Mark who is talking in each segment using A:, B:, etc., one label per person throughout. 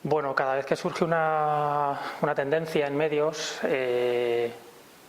A: Bueno, cada vez que surge una tendencia en medios,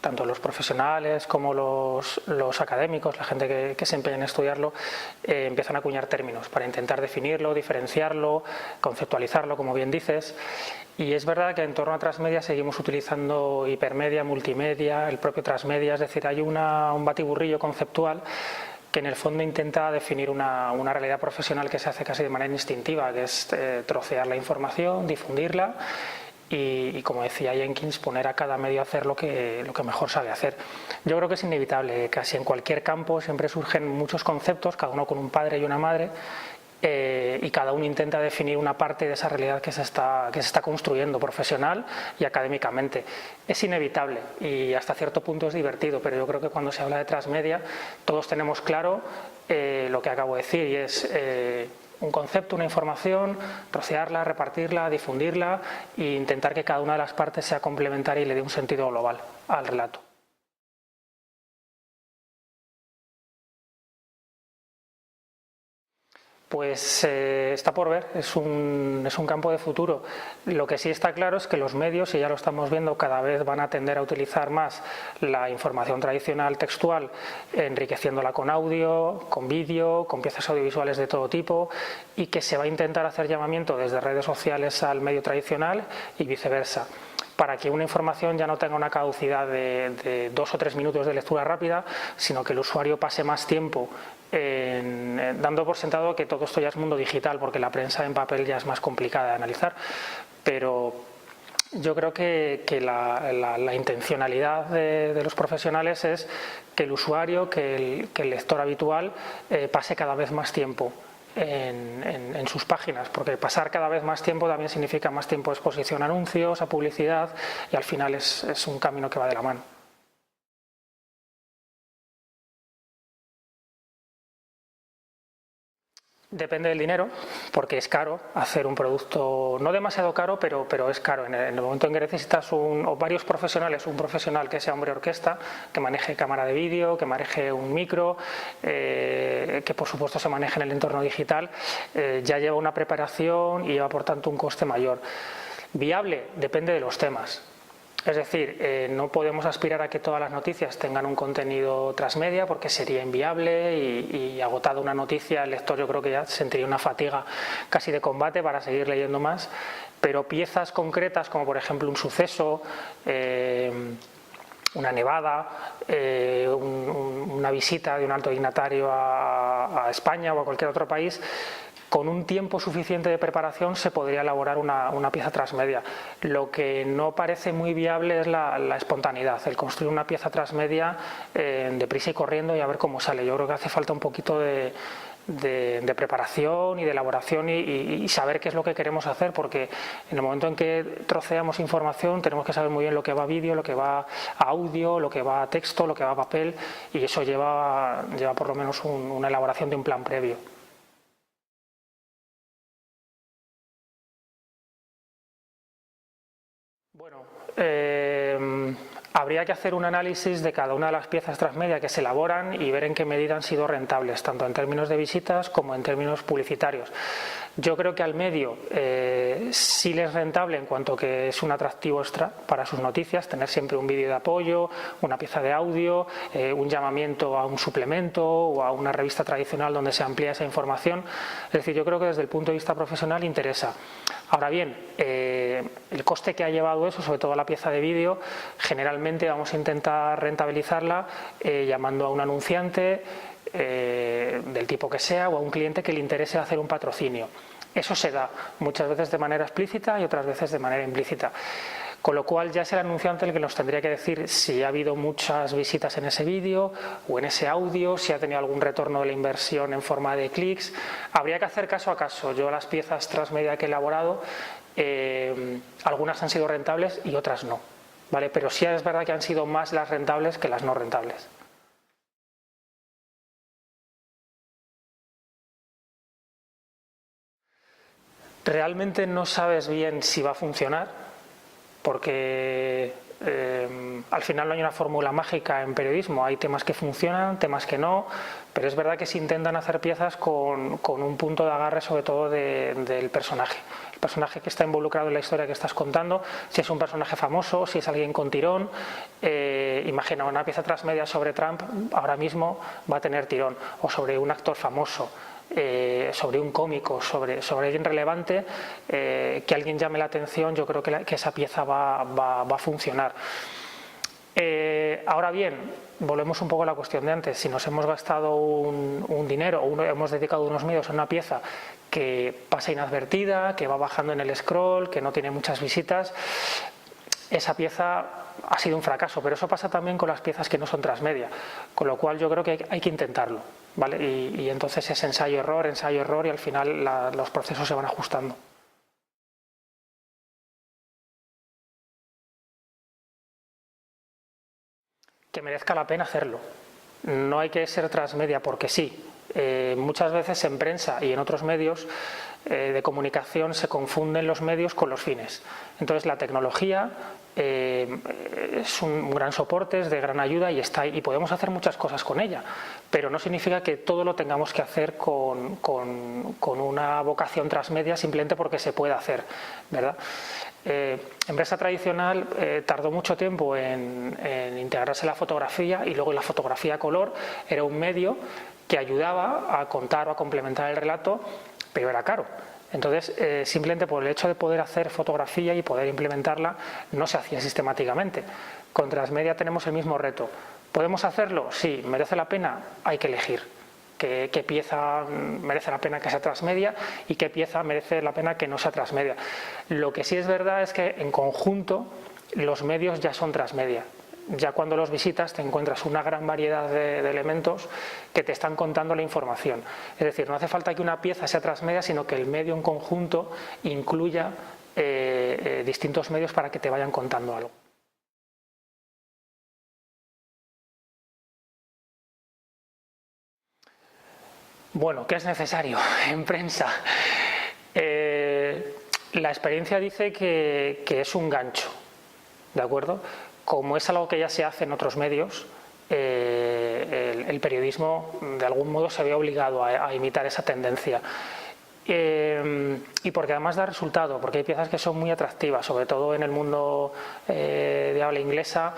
A: tanto los profesionales como los académicos, la gente que se empeña en estudiarlo, empiezan a acuñar términos para intentar definirlo, diferenciarlo, conceptualizarlo, como bien dices. Y es verdad que en torno a transmedia seguimos utilizando hipermedia, multimedia, el propio transmedia, es decir, hay un batiburrillo conceptual que en el fondo intenta definir una realidad profesional que se hace casi de manera instintiva, que es trocear la información, difundirla y como decía Jenkins, poner a cada medio a hacer lo que mejor sabe hacer. Yo creo que es inevitable, casi en cualquier campo siempre surgen muchos conceptos, cada uno con un padre y una madre, y cada uno intenta definir una parte de esa realidad que se está construyendo profesional y académicamente. Es inevitable y hasta cierto punto es divertido, pero yo creo que cuando se habla de transmedia todos tenemos claro lo que acabo de decir, y es un concepto, una información, trocearla, repartirla, difundirla e intentar que cada una de las partes sea complementaria y le dé un sentido global al relato. Pues está por ver, es un campo de futuro. Lo que sí está claro es que los medios, y ya lo estamos viendo, cada vez van a tender a utilizar más la información tradicional textual, enriqueciéndola con audio, con vídeo, con piezas audiovisuales de todo tipo, y que se va a intentar hacer llamamiento desde redes sociales al medio tradicional y viceversa, para que una información ya no tenga una caducidad de 2 o 3 minutos de lectura rápida, sino que el usuario pase más tiempo dando por sentado que todo esto ya es mundo digital, porque la prensa en papel ya es más complicada de analizar, pero yo creo que la intencionalidad de los profesionales es que el usuario, que el lector habitual pase cada vez más tiempo en sus páginas, porque pasar cada vez más tiempo también significa más tiempo de exposición a anuncios, a publicidad, y al final es un camino que va de la mano. Depende del dinero, porque es caro hacer un producto, no demasiado caro, pero es caro. En el momento en que necesitas o varios profesionales, un profesional que sea hombre orquesta, que maneje cámara de vídeo, que maneje un micro, que por supuesto se maneje en el entorno digital, ya lleva una preparación y lleva por tanto un coste mayor. Viable, depende de los temas. Es decir, no podemos aspirar a que todas las noticias tengan un contenido transmedia, porque sería inviable y agotado una noticia, el lector yo creo que ya sentiría una fatiga casi de combate para seguir leyendo más, pero piezas concretas como por ejemplo un suceso, una nevada, una visita de un alto dignatario a España o a cualquier otro país, con un tiempo suficiente de preparación se podría elaborar una pieza transmedia. Lo que no parece muy viable es la espontaneidad, el construir una pieza transmedia deprisa y corriendo y a ver cómo sale. Yo creo que hace falta un poquito de preparación y de elaboración y saber qué es lo que queremos hacer, porque en el momento en que troceamos información tenemos que saber muy bien lo que va a vídeo, lo que va a audio, lo que va a texto, lo que va a papel, y eso lleva por lo menos una elaboración de un plan previo. Bueno, habría que hacer un análisis de cada una de las piezas transmedia que se elaboran y ver en qué medida han sido rentables, tanto en términos de visitas como en términos publicitarios. Yo creo que al medio sí le es rentable en cuanto que es un atractivo extra para sus noticias, tener siempre un vídeo de apoyo, una pieza de audio, un llamamiento a un suplemento o a una revista tradicional donde se amplía esa información. Es decir, yo creo que desde el punto de vista profesional interesa. Ahora bien, el coste que ha llevado eso, sobre todo la pieza de vídeo, generalmente vamos a intentar rentabilizarla llamando a un anunciante del tipo que sea o a un cliente que le interese hacer un patrocinio. Eso se da muchas veces de manera explícita y otras veces de manera implícita. Con lo cual ya es el anunciante el que nos tendría que decir si ha habido muchas visitas en ese vídeo o en ese audio, si ha tenido algún retorno de la inversión en forma de clics. Habría que hacer caso a caso. Yo las piezas transmedia que he elaborado, algunas han sido rentables y otras no, ¿vale? Pero sí es verdad que han sido más las rentables que las no rentables. Realmente no sabes bien si va a funcionar, porque Al final no hay una fórmula mágica en periodismo, hay temas que funcionan, temas que no, pero es verdad que se intentan hacer piezas con un punto de agarre sobre todo del personaje. El personaje que está involucrado en la historia que estás contando, si es un personaje famoso, si es alguien con tirón, imagina una pieza transmedia sobre Trump, ahora mismo va a tener tirón, o sobre un actor famoso. Sobre un cómico, sobre alguien relevante, que alguien llame la atención, yo creo que esa pieza va a funcionar. Ahora bien, volvemos un poco a la cuestión de antes. Si nos hemos gastado un dinero o hemos dedicado unos medios a una pieza que pasa inadvertida, que va bajando en el scroll, que no tiene muchas visitas, esa pieza ha sido un fracaso, pero eso pasa también con las piezas que no son transmedia, con lo cual yo creo que hay que intentarlo, ¿vale? Y entonces es ensayo-error y al final los procesos se van ajustando. Que merezca la pena hacerlo. No hay que ser transmedia porque sí. Muchas veces en prensa y en otros medios de comunicación se confunden los medios con los fines. Entonces la tecnología es un gran soporte, es de gran ayuda y está ahí, y podemos hacer muchas cosas con ella, pero no significa que todo lo tengamos que hacer con una vocación transmedia simplemente porque se puede hacer, ¿verdad? En prensa tradicional tardó mucho tiempo en integrarse la fotografía, y luego la fotografía a color era un medio que ayudaba a contar o a complementar el relato, pero era caro. Entonces, simplemente por el hecho de poder hacer fotografía y poder implementarla, no se hacía sistemáticamente. Con transmedia tenemos el mismo reto. ¿Podemos hacerlo? Sí. ¿Merece la pena? Hay que elegir qué pieza merece la pena que sea transmedia y qué pieza merece la pena que no sea transmedia. Lo que sí es verdad es que en conjunto los medios ya son transmedia. Ya cuando los visitas te encuentras una gran variedad de elementos que te están contando la información. Es decir, no hace falta que una pieza sea transmedia, sino que el medio en conjunto incluya distintos medios para que te vayan contando algo. Bueno, ¿qué es necesario en prensa? La experiencia dice que es un gancho, ¿de acuerdo? Como es algo que ya se hace en otros medios, el periodismo de algún modo se ve obligado a imitar esa tendencia. Y porque además da resultado, porque hay piezas que son muy atractivas, sobre todo en el mundo de habla inglesa.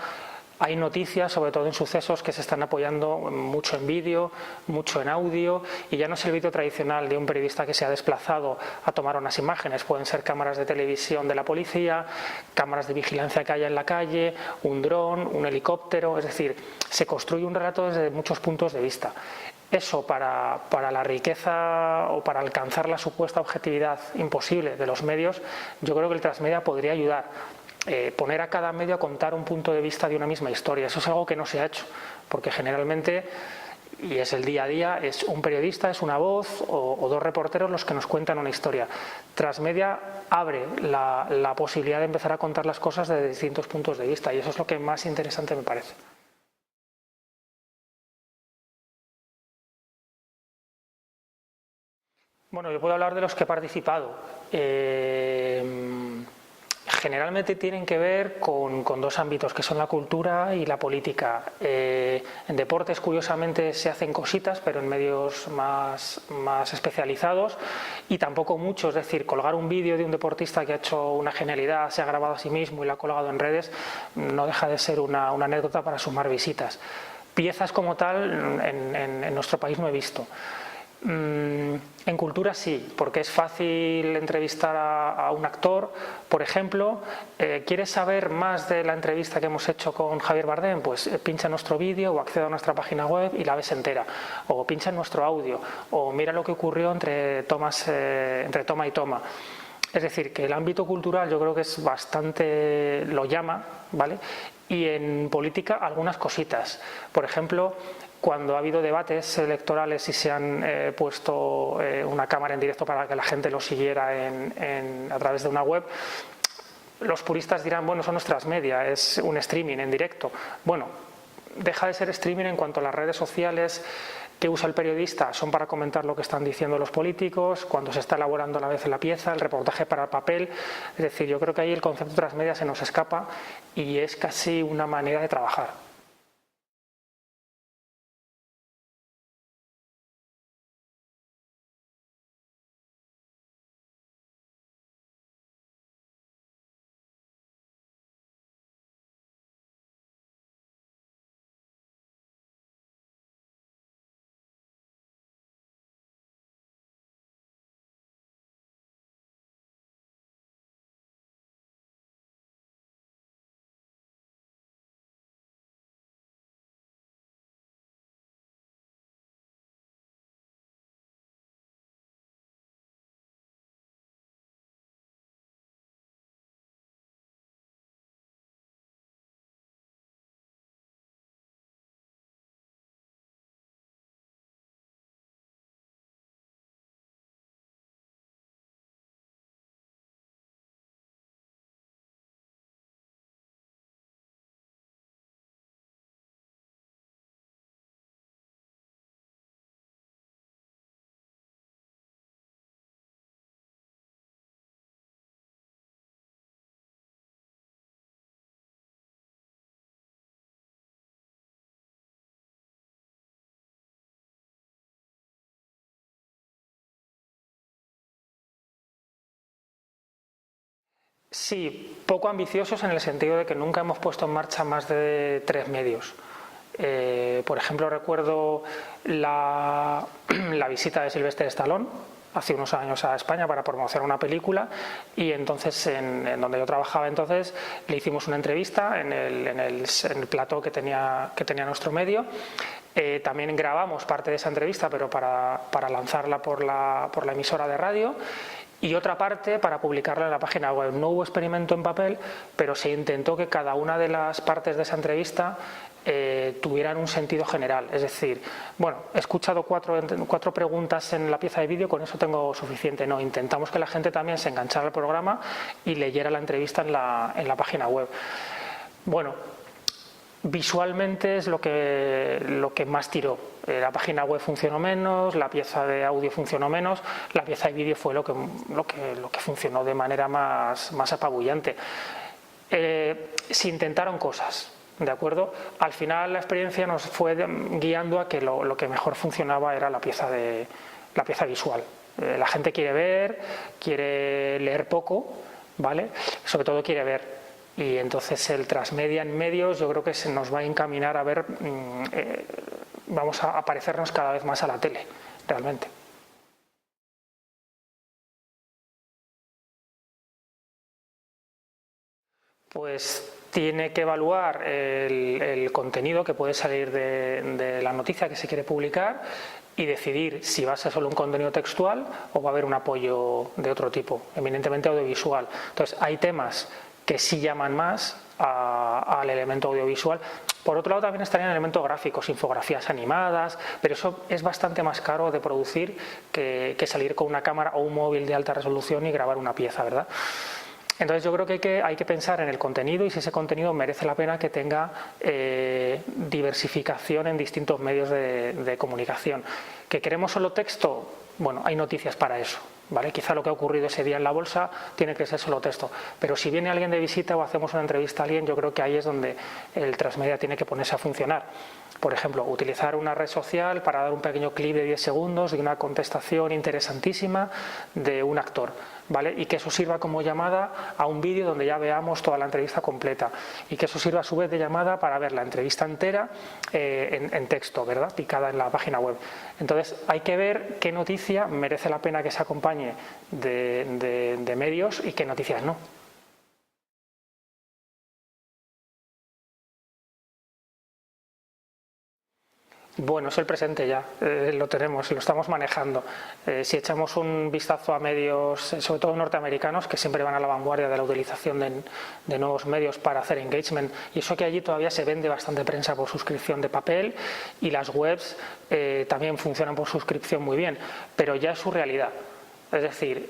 A: Hay noticias, sobre todo en sucesos, que se están apoyando mucho en vídeo, mucho en audio, y ya no es el vídeo tradicional de un periodista que se ha desplazado a tomar unas imágenes. Pueden ser cámaras de televisión de la policía, cámaras de vigilancia que haya en la calle, un dron, un helicóptero, es decir, se construye un relato desde muchos puntos de vista. Eso para la riqueza o para alcanzar la supuesta objetividad imposible de los medios, yo creo que el transmedia podría ayudar. Poner a cada medio a contar un punto de vista de una misma historia. Eso es algo que no se ha hecho, porque generalmente, y es el día a día, es un periodista, es una voz o dos reporteros los que nos cuentan una historia. Transmedia abre la posibilidad de empezar a contar las cosas desde distintos puntos de vista, y eso es lo que más interesante me parece. Bueno, yo puedo hablar de los que he participado. Generalmente tienen que ver con dos ámbitos, que son la cultura y la política. En deportes, curiosamente, se hacen cositas, pero en medios más especializados, y tampoco mucho. Es decir, colgar un vídeo de un deportista que ha hecho una genialidad, se ha grabado a sí mismo y lo ha colgado en redes, no deja de ser una anécdota para sumar visitas. Piezas como tal en nuestro país no he visto. En cultura sí, porque es fácil entrevistar a un actor, por ejemplo. ¿Quieres saber más de la entrevista que hemos hecho con Javier Bardem? Pues pincha nuestro vídeo o accede a nuestra página web y la ves entera, o pincha en nuestro audio, o mira lo que ocurrió entre toma y toma. Es decir, que el ámbito cultural yo creo que es bastante, lo llama, ¿vale? Y en política algunas cositas. Por ejemplo, cuando ha habido debates electorales y se han puesto una cámara en directo para que la gente lo siguiera a través de una web, los puristas dirán, bueno, son nuestras media, es un streaming en directo. Bueno, deja de ser streaming en cuanto a las redes sociales ¿Qué usa el periodista? Son para comentar lo que están diciendo los políticos, cuando se está elaborando a la vez la pieza, el reportaje para el papel. Es decir, yo creo que ahí el concepto transmedia se nos escapa y es casi una manera de trabajar. Sí, poco ambiciosos en el sentido de que nunca hemos puesto en marcha más de 3 medios. Por ejemplo, recuerdo la visita de Sylvester Stallone hace unos años a España para promocionar una película, y entonces en donde yo trabajaba entonces le hicimos una entrevista en el plató que tenía nuestro medio. También grabamos parte de esa entrevista, pero para lanzarla por la emisora de radio, y otra parte para publicarla en la página web. No hubo experimento en papel, pero se intentó que cada una de las partes de esa entrevista tuvieran un sentido general. Es decir, bueno, he escuchado cuatro preguntas en la pieza de vídeo, con eso tengo suficiente. No, intentamos que la gente también se enganchara al programa y leyera la entrevista en la página web. Bueno, visualmente es lo que más tiró. La página web funcionó menos, la pieza de audio funcionó menos, la pieza de vídeo fue lo que funcionó de manera más apabullante. Se intentaron cosas, ¿de acuerdo? Al final la experiencia nos fue guiando a que lo que mejor funcionaba era la pieza visual. La gente quiere ver, quiere leer poco, ¿vale? Sobre todo quiere ver. Y entonces el transmedia en medios yo creo que se nos va a encaminar a ver, vamos a parecernos cada vez más a la tele, realmente. Pues tiene que evaluar el contenido que puede salir de la noticia que se quiere publicar y decidir si va a ser solo un contenido textual o va a haber un apoyo de otro tipo, eminentemente audiovisual. Entonces hay temas que sí llaman más al elemento audiovisual. Por otro lado también estarían elementos gráficos, infografías animadas, pero eso es bastante más caro de producir que salir con una cámara o un móvil de alta resolución y grabar una pieza, ¿verdad? Entonces yo creo que hay que pensar en el contenido y si ese contenido merece la pena que tenga diversificación en distintos medios de comunicación. ¿Que queremos solo texto? Bueno, hay noticias para eso, ¿vale? Quizá lo que ha ocurrido ese día en la bolsa tiene que ser solo texto, pero si viene alguien de visita o hacemos una entrevista a alguien, yo creo que ahí es donde el transmedia tiene que ponerse a funcionar. Por ejemplo, utilizar una red social para dar un pequeño clip de 10 segundos de una contestación interesantísima de un actor, ¿vale? Y que eso sirva como llamada a un vídeo donde ya veamos toda la entrevista completa y que eso sirva a su vez de llamada para ver la entrevista entera en texto, ¿verdad? Picada en la página web. Entonces hay que ver qué noticia merece la pena que se acompañe de medios y qué noticias no. Bueno, es el presente ya, lo tenemos, lo estamos manejando. Si echamos un vistazo a medios, sobre todo norteamericanos, que siempre van a la vanguardia de la utilización de nuevos medios para hacer engagement, y eso que allí todavía se vende bastante prensa por suscripción de papel y las webs también funcionan por suscripción muy bien, pero ya es su realidad. Es decir,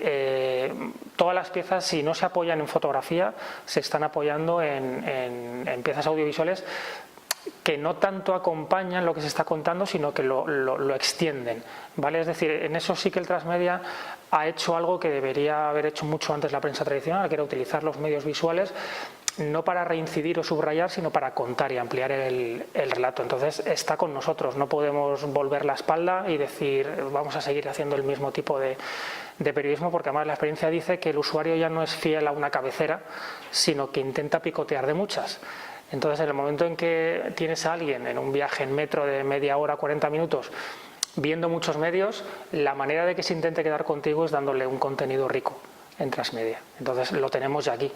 A: todas las piezas, si no se apoyan en fotografía, se están apoyando en piezas audiovisuales que no tanto acompañan lo que se está contando, sino que lo extienden, ¿vale? Es decir, en eso sí que el transmedia ha hecho algo que debería haber hecho mucho antes la prensa tradicional, que era utilizar los medios visuales no para reincidir o subrayar, sino para contar y ampliar el relato. Entonces está con nosotros, no podemos volver la espalda y decir vamos a seguir haciendo el mismo tipo de periodismo, porque además la experiencia dice que el usuario ya no es fiel a una cabecera, sino que intenta picotear de muchas. Entonces, en el momento en que tienes a alguien en un viaje en metro de media hora, 40 minutos, viendo muchos medios, la manera de que se intente quedar contigo es dándole un contenido rico en transmedia. Entonces, lo tenemos ya aquí.